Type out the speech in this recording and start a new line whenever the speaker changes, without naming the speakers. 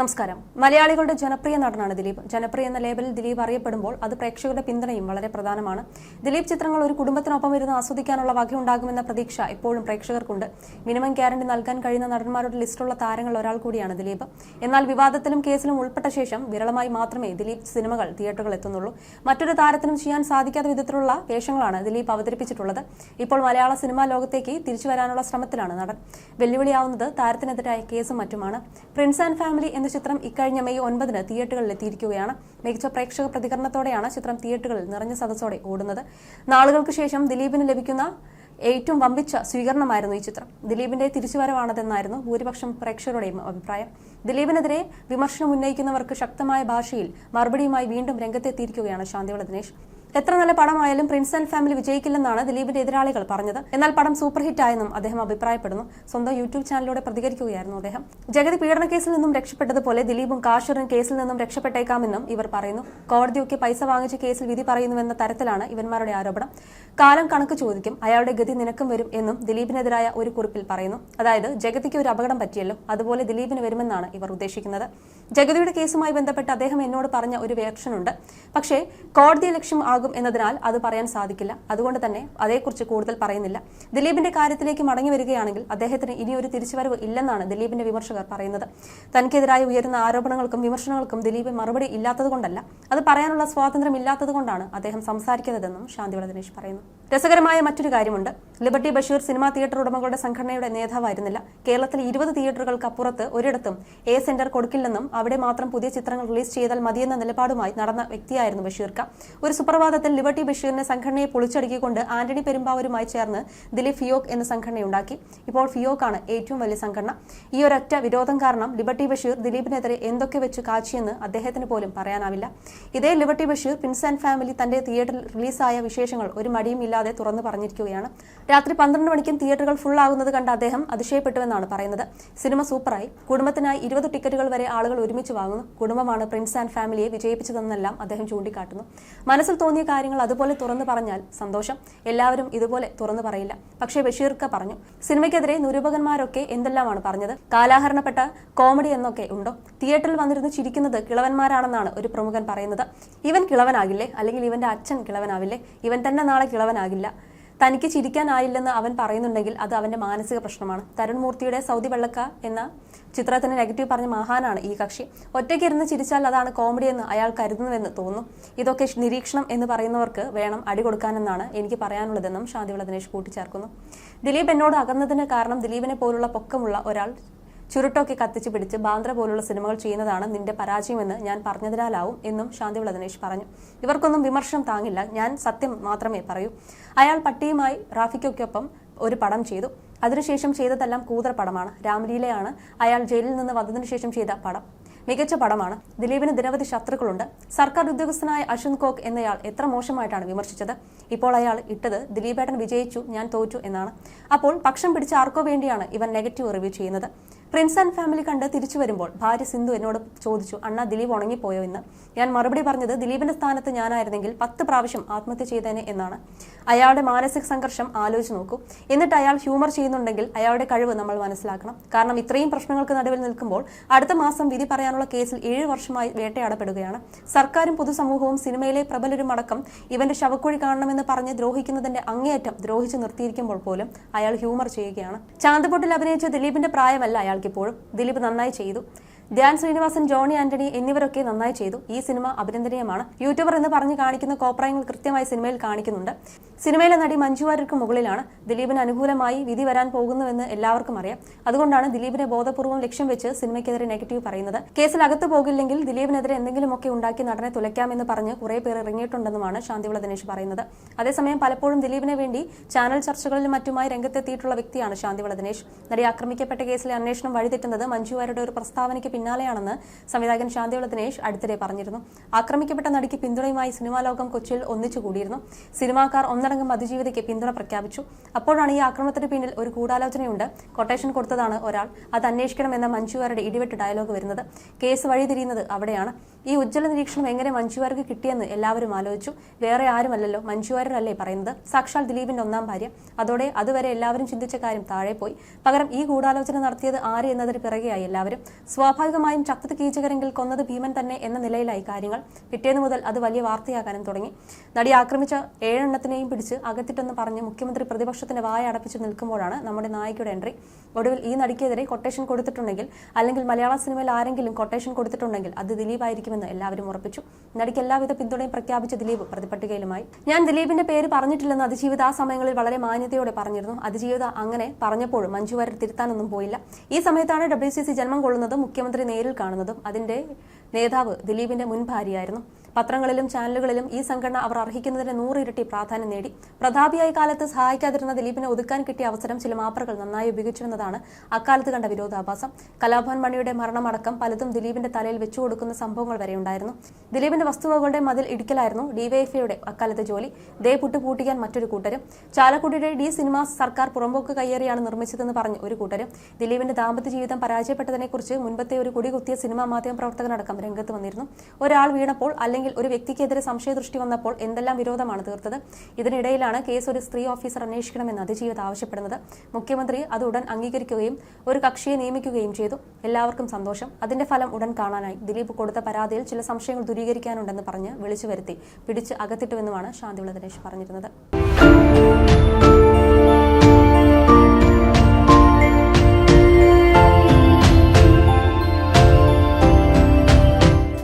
നമസ്കാരം. മലയാളികളുടെ ജനപ്രിയ നടനാണ് ദിലീപ്. ജനപ്രിയ എന്ന ലേബലിൽ ദിലീപ് അറിയപ്പെടുമ്പോൾ അത് പ്രേക്ഷകരുടെ പിന്തുണയും വളരെ പ്രധാനമാണ്. ദിലീപ് ചിത്രങ്ങൾ ഒരു കുടുംബത്തിനൊപ്പം ഇരുന്ന് ആസ്വദിക്കാനുള്ള വകയുണ്ടാകുമെന്ന പ്രതീക്ഷ എപ്പോഴും പ്രേക്ഷകർക്കുണ്ട്. മിനിമം ഗ്യാരണ്ടി നൽകാൻ കഴിയുന്ന നടന്മാരുടെ ലിസ്റ്റുള്ള താരങ്ങൾ ഒരാൾ കൂടിയാണ് ദിലീപ്. എന്നാൽ വിവാദത്തിലും കേസിലും ഉൾപ്പെട്ട ശേഷം വിരളമായി മാത്രമേ ദിലീപ് സിനിമകൾ തിയേറ്ററുകളിൽ എത്തുന്നുള്ളൂ. മറ്റൊരു താരത്തിനും ചെയ്യാൻ സാധിക്കാത്ത വിധത്തിലുള്ള വേഷങ്ങളാണ് ദിലീപ് അവതരിപ്പിച്ചിട്ടുള്ളത്. ഇപ്പോൾ മലയാള സിനിമാ ലോകത്തേക്ക് തിരിച്ചു വരാനുള്ള ശ്രമത്തിലാണ് നടൻ. വെല്ലുവിളിയാവുന്നത് താരത്തിനെതിരായ കേസും മറ്റുമാണ്. പ്രിൻസ് ആൻഡ് ഫാമിലി എന്ന ചിത്രം ഇക്കഴിഞ്ഞ മെയ് 9 തിയേറ്ററുകളിൽ എത്തിയിരിക്കുകയാണ്. മികച്ച പ്രേക്ഷക പ്രതികരണത്തോടെയാണ് ചിത്രം തിയേറ്ററുകളിൽ നിറഞ്ഞ സദസ്സോടെ ഓടുന്നത്. നാളുകൾക്ക് ശേഷം ദിലീപിന് ലഭിക്കുന്ന ഏറ്റവും വമ്പിച്ച സ്വീകരണമായിരുന്നു ഈ ചിത്രം. ദിലീപിന്റെ തിരിച്ചുവരവാണതെന്നായിരുന്നു ഭൂരിപക്ഷം പ്രേക്ഷകരുടെയും അഭിപ്രായം. ദിലീപിനെതിരെ വിമർശനം ഉന്നയിക്കുന്നവർക്ക് ശക്തമായ ഭാഷയിൽ മറുപടിയുമായി വീണ്ടും രംഗത്തെത്തിയിരിക്കുകയാണ് ശാന്തിവിള ദിനേശ്. എത്ര നല്ല പടമായാലും പ്രിൻസ് ആൻഡ് ഫാമിലി വിജയിക്കില്ലെന്നാണ് ദിലീപിന്റെ എതിരാളികൾ പറഞ്ഞത്. എന്നാൽ പടം സൂപ്പർ ഹിറ്റായെന്നും അദ്ദേഹം അഭിപ്രായപ്പെടുന്നു. സ്വന്തം യൂട്യൂബ് ചാനലിലൂടെ പ്രതികരിക്കുകയായിരുന്നു അദ്ദേഹം. ജഗതി പീഡന കേസിൽ നിന്നും രക്ഷപ്പെട്ടതുപോലെ ദിലീപും കാശറും കേസിൽ നിന്നും രക്ഷപ്പെട്ടേക്കാമെന്നും ഇവർ പറയുന്നു. കോടതിയൊക്കെ പൈസ വാങ്ങിച്ച് കേസിൽ വിധി പറയുന്നുവെന്ന തരത്തിലാണ് ഇവന്മാരുടെ ആരോപണം. കാലം കണക്ക് ചോദിക്കും, അയാളുടെ ഗതി നിനക്കും വരും എന്നും ദിലീപിനെതിരായ ഒരു കുറിപ്പിൽ പറയുന്നു. അതായത് ജഗതിക്ക് ഒരു അപകടം പറ്റിയല്ലോ, അതുപോലെ ദിലീപിന് വരുമെന്നാണ് ഇവർ ഉദ്ദേശിക്കുന്നത്. ജഗതിയുടെ കേസുമായി ബന്ധപ്പെട്ട് അദ്ദേഹം എന്നോട് പറഞ്ഞ ഒരു വേർഷനുണ്ട്. പക്ഷേ കോടതി ലക്ഷ്യം എന്നതിനാൽ അത് പറയാൻ സാധിക്കില്ല. അതുകൊണ്ട് തന്നെ അതേക്കുറിച്ച് കൂടുതൽ പറയുന്നില്ല. ദിലീപിന്റെ കാര്യത്തിലേക്ക് മടങ്ങി വരികയാണെങ്കിൽ അദ്ദേഹത്തിന് ഇനിയൊരു തിരിച്ചുവരവ് ഇല്ലെന്നാണ് ദിലീപിന്റെ വിമർശകർ പറയുന്നത്. തനിക്കെതിരായി ഉയരുന്ന ആരോപണങ്ങൾക്കും വിമർശനങ്ങൾക്കും ദിലീപ് മറുപടി ഇല്ലാത്തതുകൊണ്ടല്ല, അത് പറയാനുള്ള സ്വാതന്ത്ര്യം ഇല്ലാത്തതുകൊണ്ടാണ് അദ്ദേഹം സംസാരിക്കുന്നതെന്നും ശാന്തിവിള ദിനേശ് പറയുന്നു. രസകരമായ മറ്റൊരു കാര്യമുണ്ട്. ലിബർട്ടി ബഷീർ സിനിമാ തിയേറ്റർ ഉടമകളുടെ സംഘടനയുടെ നേതാവായിരുന്നില്ല. കേരളത്തിൽ 20 തിയേറ്ററുകൾക്ക് അപ്പുറത്ത് ഒരിടത്തും എ സെന്റർ കൊടുക്കില്ലെന്നും അവിടെ മാത്രം പുതിയ ചിത്രങ്ങൾ റിലീസ് ചെയ്താൽ മതിയെന്ന നിലപാടുമായി നടന്ന വ്യക്തിയായിരുന്നു ബഷീർക്ക. ഒരു സുപ്രഭാതത്തിൽ ലിബർട്ടി ബഷീറിന്റെ സംഘടനയെ പൊളിച്ചടുക്കിക്കൊണ്ട് ആന്റണി പെരുമ്പാവൂരുമായി ചേർന്ന് ദിലീപ് ഫിയോക് എന്ന സംഘടനയുണ്ടാക്കി. ഇപ്പോൾ ഫിയോക്കാണ് ഏറ്റവും വലിയ സംഘടന. ഈ ഒരൊറ്റ വിരോധം കാരണം ലിബർട്ടി ബഷീർ ദിലീപിനെതിരെ എന്തൊക്കെ വെച്ച് കാച്ചിയെന്ന് അദ്ദേഹത്തിന് പോലും പറയാനാവില്ല. ഇതേ liberty Basheer Prince and family തന്റെ തിയേറ്ററിൽ റിലീസായ വിശേഷങ്ങൾ ഒരു മടിയും ഇല്ലാതെ തുറന്നു പറഞ്ഞിരിക്കുകയാണ്. രാത്രി 12 മണിക്കും തിയേറ്ററുകൾ ഫുൾ ആകുന്നത് കണ്ട് അദ്ദേഹം അതിശയപ്പെട്ടുവെന്നാണ് പറയുന്നത്. സിനിമ സൂപ്പറായി, കുടുംബത്തിനായി 20 ടിക്കറ്റുകൾ വരെ ആളുകൾ ഒരുമിച്ച് വാങ്ങുന്നു. കുടുംബമാണ് പ്രിൻസ് ആൻഡ് ഫാമിലിയെ വിജയിപ്പിച്ചതെന്നെല്ലാം അദ്ദേഹം ചൂണ്ടിക്കാട്ടുന്നു. മനസ്സിൽ തോന്നിയ കാര്യങ്ങൾ അതുപോലെ തുറന്നു പറഞ്ഞാൽ സന്തോഷം. എല്ലാവരും ഇതുപോലെ തുറന്നു പറയില്ല. പക്ഷേ ബഷീർക്ക പറഞ്ഞു. സിനിമയ്ക്കെതിരെ നിരൂപകന്മാരൊക്കെ എന്തെല്ലാമാണ് പറഞ്ഞത്. കാലാഹരണപ്പെട്ട കോമഡി എന്നൊക്കെ ഉണ്ടോ? തിയേറ്ററിൽ വന്നിരുന്ന് ചിരിക്കുന്നത് കിളവന്മാരാണെന്നാണ് ഒരു പ്രമുഖൻ പറയുന്നത്. ഇവൻ കിളവനാകില്ലേ? അല്ലെങ്കിൽ ഇവന്റെ അച്ഛൻ കിളവനാവില്ലേ? ഇവൻ തന്നെ നാളെ കിളവനാകില്ല. തനിക്ക് ചിരിക്കാനായില്ലെന്ന് അവൻ പറയുന്നുണ്ടെങ്കിൽ അത് അവന്റെ മാനസിക പ്രശ്നമാണ്. തരുൺ മൂർത്തിയുടെ സൗദി വെള്ളക്ക എന്ന ചിത്രത്തിന് നെഗറ്റീവ് പറഞ്ഞ മഹാനാണ് ഈ കക്ഷി. ഒറ്റയ്ക്ക് ഇരുന്ന് ചിരിച്ചാൽ അതാണ് കോമഡി എന്ന് അയാൾ കരുതുന്നുവെന്ന് തോന്നുന്നു. ഇതൊക്കെ നിരീക്ഷണം എന്ന് പറയുന്നവർക്ക് വേണം അടി കൊടുക്കാനെന്നാണ് എനിക്ക് പറയാനുള്ളതെന്നും ശാന്തിവിള ദിനേശ് കൂട്ടിച്ചേർക്കുന്നു. ദിലീപ് എന്നോട് അകന്നതിന് കാരണം ദിലീപിനെ പോലുള്ള പൊക്കമുള്ള ഒരാൾ ചുരുട്ടൊക്കെ കത്തിച്ചു പിടിച്ച് ബാന്ദ്ര പോലുള്ള സിനിമകൾ ചെയ്യുന്നതാണ് നിന്റെ പരാജയമെന്ന് ഞാൻ പറഞ്ഞതിനാലാവും എന്നും ശാന്തിവിള ദിനേശ് പറഞ്ഞു. ഇവർക്കൊന്നും വിമർശനം താങ്ങില്ല, ഞാൻ സത്യം മാത്രമേ പറയൂ. അയാൾ പട്ടിയുമായി റാഫിക്കൊപ്പം ഒരു പടം ചെയ്തു. അതിനുശേഷം ചെയ്തതെല്ലാം കൂതറ പടമാണ്. രാമലീലയാണ് അയാൾ ജയിലിൽ നിന്ന് വന്നതിനു ശേഷം ചെയ്ത പടം. മികച്ച പടമാണ്. ദിലീപിന് നിരവധി ശത്രുക്കളുണ്ട്. സർക്കാർ ഉദ്യോഗസ്ഥനായ അശ്വന്ത് കോക്ക് എന്നയാൾ എത്ര മോശമായിട്ടാണ് വിമർശിച്ചത്. ഇപ്പോൾ അയാൾ ഇട്ടത് ദിലീപേട്ടൻ വിജയിച്ചു, ഞാൻ തോറ്റു എന്നാണ്. അപ്പോൾ പക്ഷം പിടിച്ച ആർക്കോ വേണ്ടിയാണ് ഇവൻ നെഗറ്റീവ് റിവ്യൂ ചെയ്യുന്നത്. പ്രിൻസ് ആൻഡ് ഫാമിലി കണ്ട് തിരിച്ചു വരുമ്പോൾ ഭാര്യ സിന്ധു എന്നോട് ചോദിച്ചു, അണ്ണാ ദിലീപ് ഉണങ്ങിപ്പോയോ എന്ന്. ഞാൻ മറുപടി പറഞ്ഞത് ദിലീപിന്റെ സ്ഥാനത്ത് ഞാനായിരുന്നെങ്കിൽ 10 പ്രാവശ്യം ആത്മഹത്യ ചെയ്തേനെ എന്നാണ്. അയാളുടെ മാനസിക സംഘർഷം ആലോചിച്ച് നോക്കൂ. എന്നിട്ട് അയാൾ ഹ്യൂമർ ചെയ്യുന്നുണ്ടെങ്കിൽ അയാളുടെ കഴിവ് നമ്മൾ മനസ്സിലാക്കണം. കാരണം ഇത്രയും പ്രശ്നങ്ങൾക്ക് നടുവിൽ നിൽക്കുമ്പോൾ അടുത്ത മാസം വിധി പറയാനുള്ള കേസിൽ 7 വർഷമായി വേട്ടയാടപ്പെടുകയാണ്. സർക്കാരും പൊതുസമൂഹവും സിനിമയിലെ പ്രബലരും അടക്കം ഇവന്റെ ശവക്കുഴി കാണണമെന്ന് പറഞ്ഞ് ദ്രോഹിക്കുന്നതിന്റെ അങ്ങേയറ്റം ദ്രോഹിച്ചു നിർത്തിയിരിക്കുമ്പോൾ പോലും അയാൾ ഹ്യൂമർ ചെയ്യുകയാണ്. ചാന്തപ്പൊട്ടിൽ അഭിനയിച്ച ദിലീപിന്റെ പ്രായമല്ല അയാൾക്കിപ്പോഴും. ദിലീപ് നന്നായി ചെയ്തു. ധ്യാൻ ശ്രീനിവാസൻ, ജോണി ആന്റണി എന്നിവരൊക്കെ നന്നായി ചെയ്തു. ഈ സിനിമ അഭിനന്ദനീയമാണ്. യൂട്യൂബർ എന്ന് പറഞ്ഞ് കാണിക്കുന്ന കോപ്രായങ്ങൾ കൃത്യമായി സിനിമയിൽ കാണിക്കുന്നുണ്ട്. സിനിമയിലെ നടി മഞ്ജു വാര്യർക്ക് മുകളിലാണ്. ദിലീപിന് അനുകൂലമായി വിധി വരാൻ പോകുന്നുവെന്ന് എല്ലാവർക്കും അറിയാം. അതുകൊണ്ടാണ് ദിലീപിനെ ബോധപൂർവ്വം ലക്ഷ്യം വെച്ച് സിനിമയ്ക്കെതിരെ നെഗറ്റീവ് പറയുന്നത്. കേസിൽ അകത്ത് പോകില്ലെങ്കിൽ ദിലീപിനെതിരെ എന്തെങ്കിലുമൊക്കെ ഉണ്ടാക്കി നടനെ തുലയ്ക്കാമെന്ന് പറഞ്ഞ് കുറെ പേർ ഇറങ്ങിയിട്ടുണ്ടെന്നുമാണ് ശാന്തിവിള ദിനേശ് പറയുന്നത്. അതേസമയം പലപ്പോഴും ദിലീപിനെ വേണ്ടി ചാനൽ ചർച്ചകളിലും മറ്റുമായി രംഗത്തെത്തിയിട്ടുള്ള വ്യക്തിയാണ് ശാന്തിവിള ദിനേശ്. നടി ആക്രമിക്കപ്പെട്ട കേസിലെ അന്വേഷണം വഴിതെറ്റുന്നത് മഞ്ജു വാര്യരുടെ ഒരു പ്രസ്താവനയ്ക്ക് പിന്നാലെയാണെന്ന് സംവിധായകൻ ശാന്തിവിള ദിനേശ് അടുത്തിടെ പറഞ്ഞിരുന്നു. ആക്രമിക്കപ്പെട്ട നടിക്ക് പിന്തുണയുമായി സിനിമാ ലോകം കൊച്ചിയിൽ ഒന്നിച്ചുകൂടിയിരുന്നു. സിനിമാക്കാർ ഒന്നടങ്കം അതിജീവിതയ്ക്ക് പിന്തുണ പ്രഖ്യാപിച്ചു. അപ്പോഴാണ് ഈ ആക്രമണത്തിന് പിന്നിൽ ഒരു ഗൂഢാലോചനയുണ്ട്, കൊട്ടേഷൻ കൊടുത്തതാണ് ഒരാൾ, അത് അന്വേഷിക്കണമെന്ന മഞ്ജു വാര്യരുടെ ഇടിവെട്ട് ഡയലോഗ് വരുന്നത്. കേസ് വഴിതിരിയുന്നത് അവിടെയാണ്. ഈ ഉജ്ജ്വല നിരീക്ഷണം എങ്ങനെ മഞ്ജു വാര്യർക്ക് കിട്ടിയെന്ന് എല്ലാവരും ആലോചിച്ചു. വേറെ ആരുമല്ലല്ലോ, മഞ്ജു വാര്യരല്ലേ പറയുന്നത്, സാക്ഷാൽ ദിലീപിന്റെ ഒന്നാം ഭാര്യ. അതോടെ അതുവരെ എല്ലാവരും ചിന്തിച്ച കാര്യം താഴെ പോയി. പകരം ഈ ഗൂഢാലോചന നടത്തിയത് ആര് എന്നതിന് പിറകെയായി എല്ലാവരും. സ്വാഭാവികമായും ചത്തത് കീചകരെങ്കിൽ കൊന്നത് ഭീമൻ തന്നെ എന്ന നിലയിലായി കാര്യങ്ങൾ. പിറ്റേന്ന് മുതൽ അത് വലിയ വാർത്തയാകാനും തുടങ്ങി. നടി ആക്രമിച്ച 7 എണ്ണത്തിനെയും പിടിച്ച് അകത്തിട്ടെന്ന് പറഞ്ഞ് മുഖ്യമന്ത്രി പ്രതിപക്ഷത്തിന്റെ വായ അടപ്പിച്ചു നിൽക്കുമ്പോഴാണ് നമ്മുടെ നായികയുടെ എൻട്രി. ഒടുവിൽ ഈ നടിക്കെതിരെ കൊട്ടേഷൻ കൊടുത്തിട്ടുണ്ടെങ്കിൽ, അല്ലെങ്കിൽ മലയാള സിനിമയിൽ ആരെങ്കിലും കൊട്ടേഷൻ കൊടുത്തിട്ടുണ്ടെങ്കിൽ അത് ദിലീപായിരിക്കുമെന്ന് എല്ലാവരും ഉറപ്പിച്ചു. നടിക്ക് എല്ലാവിധ പിന്തുണയും പ്രഖ്യാപിച്ച ദിലീപ് പ്രതിപട്ടികയിലുമായി. ഞാൻ ദിലീപിന്റെ പേര് പറഞ്ഞിട്ടില്ലെന്ന് അതിജീവിത ആ സമയങ്ങളിൽ വളരെ മാന്യതയോടെ പറഞ്ഞിരുന്നു. അതിജീവിത അങ്ങനെ പറഞ്ഞപ്പോഴും മഞ്ജു വാര്യർ തിരുത്താനൊന്നും പോയില്ല. ഈ സമയത്താണ് WCC ജന്മം കൊള്ളുന്നതും മുഖ്യമന്ത്രി നേരിൽ കാണുന്നതും. അതിന്റെ നേതാവ് ദിലീപിന്റെ മുൻ ഭാര്യയായിരുന്നു. പത്രങ്ങളിലും ചാനലുകളിലും ഈ സംഘടന അവർ അർഹിക്കുന്നതിന് 100 ഇരട്ടി പ്രാധാന്യം നേടി. പ്രതാപിയായ കാലത്ത് സഹായിക്കാതിരുന്ന ദിലീപിനെ ഒതുക്കാൻ കിട്ടിയ അവസരം ചില മാപ്രകൾ നന്നായി ഉപയോഗിച്ചുവെന്നതാണ് അക്കാലത്ത് കണ്ട വിരോധാഭാസം. കലാഭവൻ മണിയുടെ മരണമടക്കം പലതും ദിലീപിന്റെ തലയിൽ വെച്ചുകൊടുക്കുന്ന സംഭവങ്ങൾ വരെ ഉണ്ടായിരുന്നു. ദിലീപിന്റെ വസ്തുവകളുടെ മതിൽ ഇടിക്കലായിരുന്നു ഡിവൈഎഫ്ഐയുടെ അക്കാലത്തെ ജോലി. ദേ പുട്ട് പൂട്ടിക്കാൻ മറ്റൊരു കൂട്ടരും. ചാലക്കുടിയുടെ ഡി സിനിമാസ് സർക്കാർ പുറമ്പോക്ക് കയ്യേറിയാണ് നിർമ്മിച്ചതെന്ന് പറഞ്ഞ് ഒരു കൂട്ടരും. ദിലീപിന്റെ ദാമ്പത്യ ജീവിതം പരാജയപ്പെട്ടതിനെക്കുറിച്ച് മുൻപത്തെ ഒരു കുടികുത്തിയ സിനിമാ മാധ്യമ പ്രവർത്തകനടക്കം രംഗത്ത് വന്നിരുന്നു. ഒരാൾ വീണപ്പോൾ അല്ലെങ്കിൽ ഒരു വ്യക്തിക്കെതിരെ സംശയദൃഷ്ടി വന്നപ്പോൾ എന്തെല്ലാം വിരോധമാണ് തീർത്തത്. ഇതിനിടയിലാണ് കേസ് ഒരു സ്ത്രീ ഓഫീസർ അന്വേഷിക്കണമെന്ന് അതിജീവിത ആവശ്യപ്പെടുന്നത്. മുഖ്യമന്ത്രി അത് ഉടൻ അംഗീകരിക്കുകയും ഒരു കക്ഷിയെ നിയമിക്കുകയും ചെയ്തു. എല്ലാവർക്കും സന്തോഷം. അതിന്റെ ഫലം ഉടൻ കാണാനായി. ദിലീപ് കൊടുത്ത പരാതിയിൽ ചില സംശയങ്ങൾ ദൂരീകരിക്കാനുണ്ടെന്ന് പറഞ്ഞ് വിളിച്ചു വരുത്തി പിടിച്ച് അകത്തിട്ടുവെന്നുമാണ് ശാന്തിവിള ദിനേശ് പറഞ്ഞിരുന്നത്.